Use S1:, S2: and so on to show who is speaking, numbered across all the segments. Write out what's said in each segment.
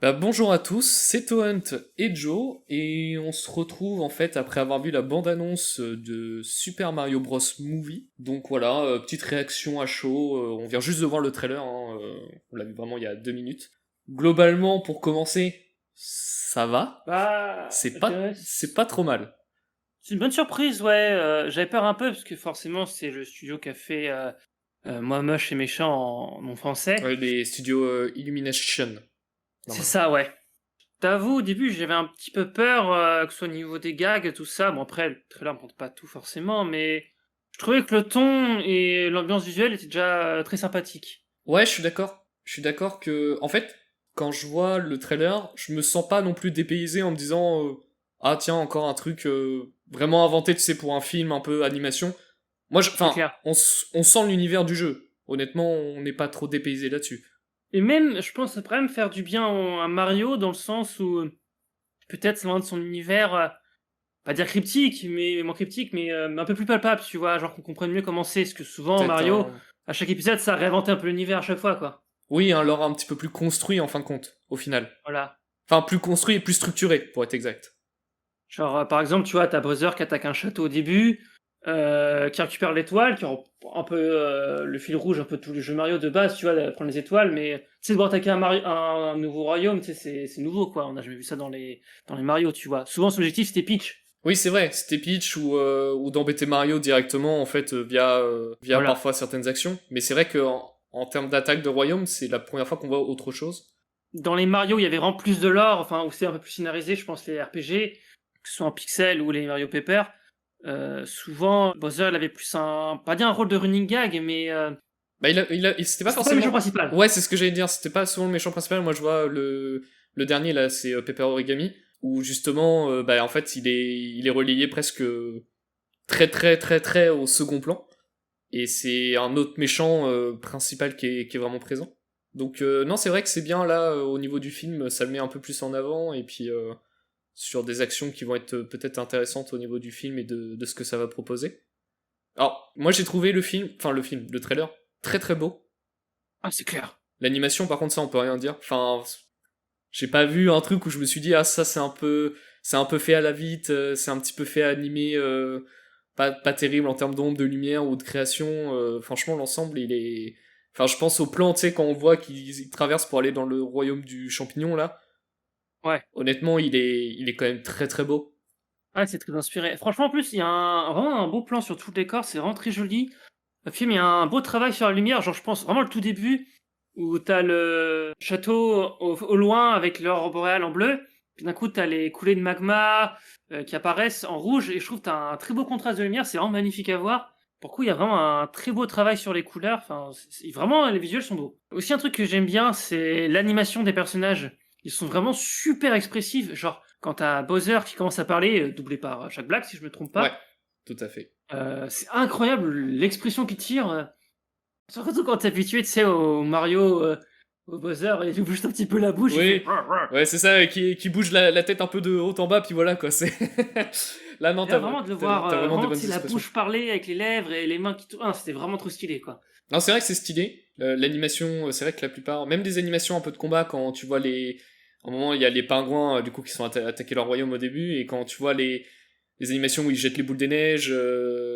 S1: Bonjour à tous, c'est Tohunt et Joe, et on se retrouve en fait après avoir vu la bande-annonce de Super Mario Bros. Movie. Donc voilà, petite réaction à chaud, on vient juste de voir le trailer, hein, on l'a vu vraiment il y a 2 minutes. Globalement, pour commencer, ça va,
S2: Je dirais
S1: c'est pas trop mal.
S2: c'est une bonne surprise, ouais. J'avais peur un peu parce que forcément c'est le studio qui a fait Moi moche et méchant en français.
S1: Les studios Illumination,
S2: C'est
S1: normalement.
S2: ça, ouais. T'avoue, au début j'avais un petit peu peur que ce soit au niveau des gags, tout ça. Bon après, le trailer ne montre pas tout forcément, mais je trouvais que le ton et l'ambiance visuelle étaient déjà très sympathiques.
S1: Ouais, je suis d'accord que, en fait, quand je vois le trailer, je me sens pas non plus dépaysé en me disant ah tiens encore un truc vraiment inventé, tu sais, pour un film un peu animation.
S2: C'est
S1: Enfin,
S2: clair.
S1: on sent l'univers du jeu. Honnêtement, on n'est pas trop dépaysé là-dessus.
S2: Et même, je pense que ça pourrait même faire du bien à Mario dans le sens où peut-être c'est loin de son univers. Pas dire cryptique, mais moins cryptique, mais un peu plus palpable, tu vois, genre qu'on comprenne mieux comment c'est, parce que souvent
S1: Peut-être
S2: Mario,
S1: un,
S2: à chaque épisode, ça réinventait un peu l'univers à chaque fois, quoi.
S1: oui, un lore un petit peu plus construit en fin de compte, au final.
S2: Voilà.
S1: Enfin, plus construit et plus structuré, pour être exact.
S2: Genre, par exemple, tu vois, t'as Bowser qui attaque un château au début, qui récupère l'étoile, qui reprend un peu le fil rouge, un peu tous les jeux Mario de base, tu vois, de prendre les étoiles, mais tu sais, de voir attaquer un nouveau royaume, tu sais, c'est nouveau, quoi. On a jamais vu ça dans les Mario, tu vois. Souvent, son objectif, c'était Peach.
S1: Oui, c'est vrai, c'était Peach ou d'embêter Mario directement en fait via
S2: Voilà.
S1: parfois certaines actions. Mais c'est vrai que en termes d'attaque de royaume, c'est la première fois qu'on voit autre chose.
S2: Dans les Mario, il y avait vraiment plus de lore, enfin, où c'est un peu plus scénarisé, je pense, les RPG, que ce soit en pixel ou les Mario Paper. Souvent, Bowser, il avait plus pas dire un rôle de running gag, mais
S1: C'était pas
S2: c'était pas le méchant
S1: forcément.
S2: principal.
S1: Ouais, c'est ce que j'allais dire. C'était pas souvent le méchant principal. Moi, je vois le dernier là, c'est Pepper Origami, où justement, en fait, il est relayé presque très très très très au second plan. Et c'est un autre méchant principal qui est vraiment présent. Donc non, c'est vrai que c'est bien là au niveau du film, ça le met un peu plus en avant et puis sur des actions qui vont être peut-être intéressantes au niveau du film et de ce que ça va proposer. Alors moi j'ai trouvé le trailer très très beau.
S2: Ah, c'est clair.
S1: L'animation par contre ça on peut rien dire. Enfin j'ai pas vu un truc où je me suis dit ah ça c'est un peu fait à la vite, c'est un petit peu fait animé pas terrible en termes d'ombre, de lumière ou de création. Franchement, l'ensemble, il est. Enfin, je pense au plan, tu sais, quand on voit qu'ils traversent pour aller dans le royaume du champignon, là.
S2: Ouais.
S1: Honnêtement, il est quand même très très beau.
S2: Ah, c'est très inspiré. Franchement, en plus, il y a vraiment un beau plan sur tout le décor, c'est vraiment très joli. Le film, il y a un beau travail sur la lumière, genre, je pense vraiment le tout début, où t'as le château au loin avec l'aurore boréale en bleu, puis d'un coup, t'as les coulées de magma qui apparaissent en rouge, et je trouve que t'as un très beau contraste de lumière, c'est vraiment magnifique à voir. Pour le coup, il y a vraiment un très beau travail sur les couleurs, enfin, vraiment, les visuels sont beaux. Aussi, un truc que j'aime bien, c'est l'animation des personnages. Ils sont vraiment super expressifs, genre, quand t'as Bowser qui commence à parler, doublé par Jack Black, si je me trompe
S1: Ouais,
S2: pas,
S1: tout à fait.
S2: c'est incroyable l'expression qu'il tire. Surtout quand t'es habitué, tu sais, au Mario, au Bowser, et il ouvre juste un petit peu la bouche, il fait.
S1: Oui, ouais, c'est ça, qui bouge la tête un peu de haut en bas, puis voilà, quoi. C'est. Là, non,
S2: Et là, vraiment, de le voir,
S1: t'as vraiment des
S2: vraiment,
S1: bonnes
S2: tu sais, la
S1: expressions.
S2: bouche parler avec les lèvres et les mains qui tournent. Ah, c'était vraiment trop stylé, quoi.
S1: Non, c'est vrai que c'est stylé. L'animation, c'est vrai que la plupart, même des animations un peu de combat, quand tu vois les. À un moment, il y a les pingouins, du coup, qui sont attaqués leur royaume au début, et quand tu vois les animations où ils jettent les boules de neige,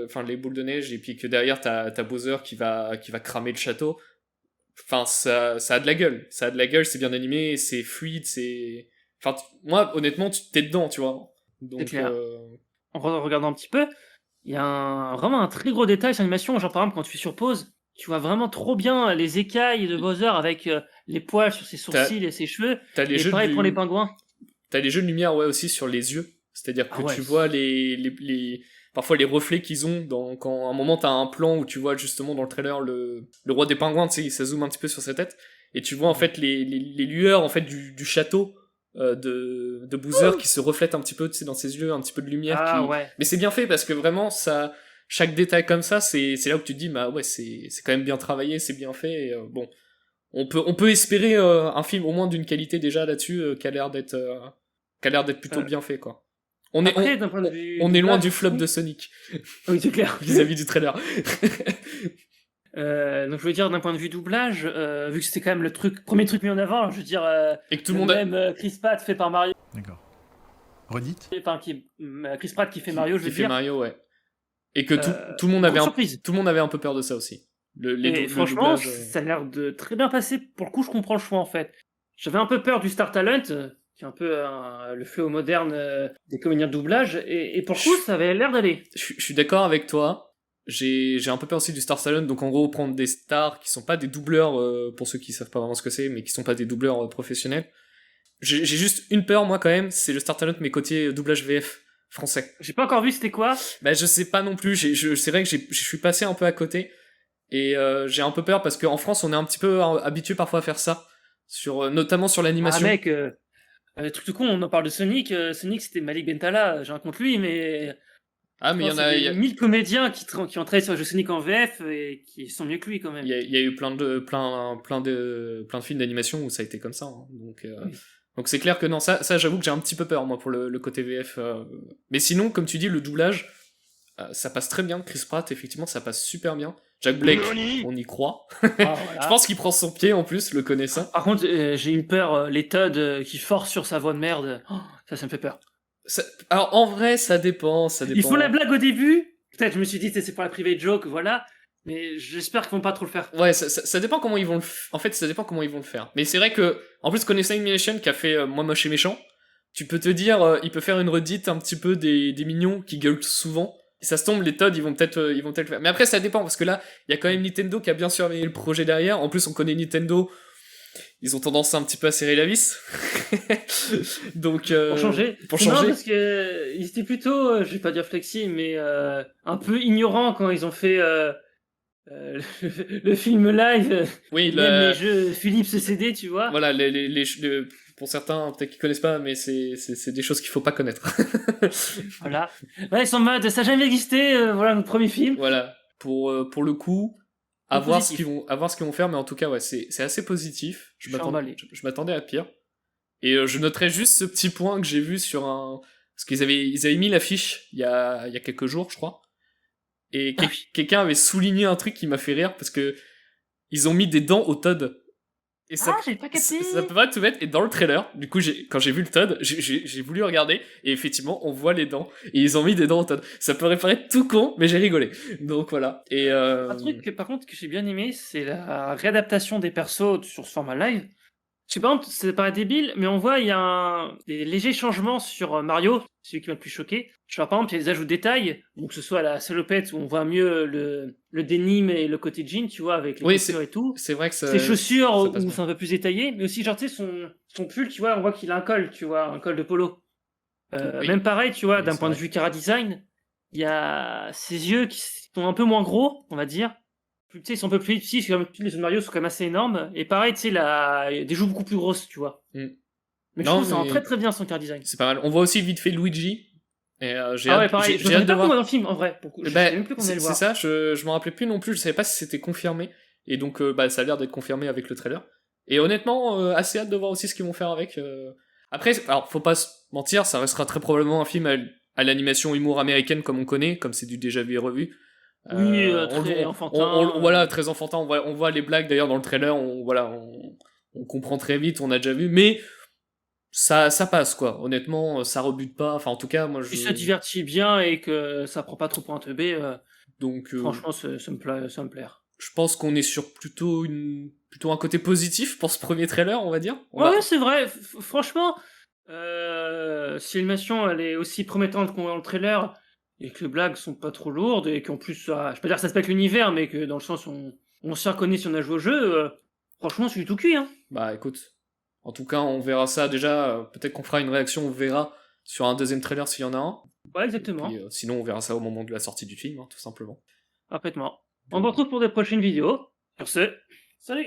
S1: enfin les boules de neige, et puis que derrière t'as Bowser qui va cramer le château. Enfin, ça a de la gueule. Ça a de la gueule, c'est bien animé, c'est fluide, c'est. Enfin, moi, honnêtement, tu t'es dedans, tu vois.
S2: C'est
S1: Donc,
S2: clair. En regardant un petit peu, il y a vraiment un très gros détail sur l'animation. Genre, par exemple, quand tu fais sur pause, tu vois vraiment trop bien les écailles de Bowser avec les poils sur ses
S1: t'as,
S2: sourcils et ses cheveux.
S1: t'as les
S2: Et
S1: jeux
S2: pareil pour les
S1: du,
S2: pingouins.
S1: T'as les jeux de lumière, ouais, aussi sur les yeux. C'est-à-dire
S2: Ah
S1: que
S2: ouais.
S1: tu vois parfois les reflets qu'ils ont quand à un moment t'as un plan où tu vois justement dans le trailer le roi des pingouins, tu sais, ça zoome un petit peu sur sa tête et tu vois en
S2: Mhm.
S1: fait les lueurs en fait du château de Bowser qui se reflètent un petit peu, tu sais, dans ses yeux, un petit peu de lumière
S2: Ah
S1: qui.
S2: ouais.
S1: Mais c'est bien fait parce que vraiment ça, chaque détail comme ça, c'est là où tu te dis bah ouais c'est quand même bien travaillé, c'est bien fait. Et, bon, on peut espérer un film au moins d'une qualité déjà là-dessus qui a l'air d'être plutôt
S2: Euh,
S1: bien fait, quoi. On est, on,
S2: Après, d'un point de
S1: on,
S2: vue
S1: on est loin
S2: doublage
S1: du
S2: et
S1: flop de
S2: tout.
S1: Sonic
S2: Ah oui, c'est clair.
S1: vis-à-vis du trailer.
S2: Donc je veux dire, d'un point de vue doublage, vu que c'était quand même le premier truc mis en avant, je veux dire,
S1: Et que tout le monde
S2: même Chris Pratt fait par Mario,
S3: D'accord. Redites.
S2: enfin Chris Pratt qui fait Mario, je
S1: qui
S2: veux
S1: fait
S2: dire.
S1: Mario, ouais. Et que tout le monde
S2: grosse
S1: avait
S2: surprise.
S1: tout le monde avait un peu peur de ça aussi.
S2: Et franchement,
S1: doublage,
S2: ça a l'air de très bien passer. Pour le coup, je comprends le choix en fait. J'avais un peu peur du Star Talent, qui est un peu le fléau moderne des comédiens de doublage, et pour le coup, ça avait l'air d'aller.
S1: je suis d'accord avec toi. J'ai un peu peur aussi du Star Talent, donc en gros prendre des stars qui sont pas des doubleurs, pour ceux qui savent pas vraiment ce que c'est, mais qui sont pas des doubleurs professionnels. J'ai juste une peur moi quand même, c'est le Star Talent mais côté doublage VF français.
S2: J'ai pas encore vu c'était quoi.
S1: Bah je sais pas non plus, c'est vrai que je suis passé un peu à côté, et j'ai un peu peur parce qu'en France on est un petit peu habitué parfois à faire ça, notamment sur l'animation.
S2: Ah mec, truc tout con, on en parle de Sonic. Sonic c'était Malik Bentala, j'ai rien contre lui, mais
S1: Ah mais il y a
S2: 1000 comédiens qui ont travaillé sur le jeu Sonic en VF et qui sont mieux que lui quand même.
S1: il y a eu plein de films d'animation où ça a été comme ça, hein.
S2: Oui.
S1: Donc c'est clair que non, ça j'avoue que j'ai un petit peu peur moi pour le côté VF. Mais sinon, comme tu dis, le doublage, ça passe très bien. Chris Pratt, effectivement, ça passe super bien. Jack Black, on y croit.
S2: Ah, voilà.
S1: Je pense qu'il prend son pied en plus, le connaissant.
S2: Par contre, j'ai eu peur, les Todd qui forcent sur sa voix de merde. Oh, ça me fait peur.
S1: Alors en vrai, ça dépend.
S2: Ils font la blague au début. Peut-être je me suis dit c'est pour la private joke, voilà. Mais j'espère qu'ils vont pas trop le faire.
S1: Ouais, ça dépend comment ils vont en fait, ça dépend comment ils vont le faire. Mais c'est vrai que, en plus, connaissant Animation qui a fait Moi Moche et Méchant, tu peux te dire, il peut faire une redite un petit peu des mignons qui gueulent souvent. Et ça se tombe, les Todd, ils vont peut-être le faire. Mais après, ça dépend, parce que là, il y a quand même Nintendo qui a bien surveillé le projet derrière. En plus, on connaît Nintendo. Ils ont tendance un petit peu à serrer la vis. Donc,
S2: Pour changer.
S1: Pour
S2: Non,
S1: changer.
S2: parce que ils étaient plutôt, je vais pas dire flexi, mais un peu ignorants quand ils ont fait le film live.
S1: Oui,
S2: Même les jeux Philips CD, tu vois.
S1: Voilà, pour certains, peut-être qu'ils connaissent pas, mais c'est des choses qu'il faut pas connaître.
S2: Voilà. Ouais, ils sont en mode, ça n'a jamais existé, voilà notre premier film.
S1: Voilà. Pour le coup, à
S2: C'est
S1: voir
S2: positif.
S1: à voir ce qu'ils vont faire, mais en tout cas, ouais, c'est assez positif.
S2: Je suis emballé.
S1: Je m'attendais à pire. Et je noterais juste ce petit point que j'ai vu sur parce qu'ils avaient mis l'affiche il y a quelques jours, je crois. Et quelqu'un avait souligné un truc qui m'a fait rire, parce que ils ont mis des dents au Todd. Et ça,
S2: j'ai pas capté.
S1: ça peut pas tout mettre. Et dans le trailer, du coup, quand j'ai vu le Todd, j'ai voulu regarder, et effectivement, on voit les dents. Et ils ont mis des dents au Todd. Ça peut paraître tout con, mais j'ai rigolé. Donc voilà. Et
S2: Un truc, par contre, que j'ai bien aimé, c'est la réadaptation des persos sur ce format live. Je sais pas, ça paraît débile, mais on voit, il y a des légers changements sur Mario, celui qui m'a le plus choqué. Je vois, par exemple, il y a des ajouts de détails, donc que ce soit la salopette où on voit mieux le denim et le côté jean, tu vois, avec les
S1: Oui,
S2: coutures et tout.
S1: c'est vrai que ça.
S2: Ses chaussures
S1: ça
S2: où
S1: passe bien.
S2: c'est un peu plus détaillé, mais aussi, genre, tu sais, son pull, tu vois, on voit qu'il a un col, tu vois, un col de polo.
S1: Oui.
S2: Même pareil, tu vois,
S1: Oui,
S2: d'un
S1: c'est
S2: point de
S1: vrai.
S2: vue cara design, il y a ses yeux qui sont un peu moins gros, on va dire. Tu sais, ils sont un peu plus petits, parce que comme les autres Mario sont quand même assez énormes. Et pareil, tu sais, il a des joues beaucoup plus grosses, tu vois.
S1: Mm.
S2: Mais je
S1: Non,
S2: trouve ça rend
S1: mais-
S2: très très bien son car design.
S1: C'est pas mal. On voit aussi vite fait Luigi. Et j'ai
S2: Ah ouais,
S1: hâte,
S2: pareil, je
S1: j'ai
S2: ne
S1: hâte de
S2: pas
S1: voir.
S2: comment dans le film, en vrai. Pour le coup. Je
S1: Bah,
S2: sais même plus qu'on allait le
S1: c'est
S2: voir.
S1: ça, je m'en rappelais plus non plus, je savais pas si c'était confirmé. Et donc, bah, ça a l'air d'être confirmé avec le trailer. Et honnêtement, assez hâte de voir aussi ce qu'ils vont faire avec. Après, alors, faut pas se mentir, ça restera très probablement un film à l'animation humour américaine comme on connaît, comme c'est du déjà vu et revu.
S2: Oui,
S1: On-
S2: très
S1: on-
S2: enfantin.
S1: Voilà, très enfantin. On voit les blagues d'ailleurs dans le trailer. On comprend très vite. On a déjà vu, mais ça passe quoi. Honnêtement, ça rebute pas. Enfin, en tout cas, moi,
S2: Il se divertit bien et que ça prend pas trop pour un teubé.
S1: donc,
S2: Franchement, ça me plaire.
S1: je pense qu'on est sur plutôt un côté positif pour ce premier trailer, on va dire.
S2: Ouais, c'est vrai. Franchement, si l'animation elle est aussi promettante qu'on dans le trailer et que les blagues sont pas trop lourdes et qu'en plus, je peux pas dire que ça se pète l'univers, mais que dans le sens où on s'y reconnaît si on a joué au jeu, franchement, c'est du tout cuit. Hein.
S1: Bah écoute, en tout cas, on verra ça déjà. Peut-être qu'on fera une réaction, on verra sur un deuxième trailer s'il y en a un.
S2: Ouais, exactement.
S1: Puis, sinon, on verra ça au moment de la sortie du film, hein, tout simplement.
S2: Parfaitement. On se retrouve pour des prochaines vidéos. Sur ce, salut!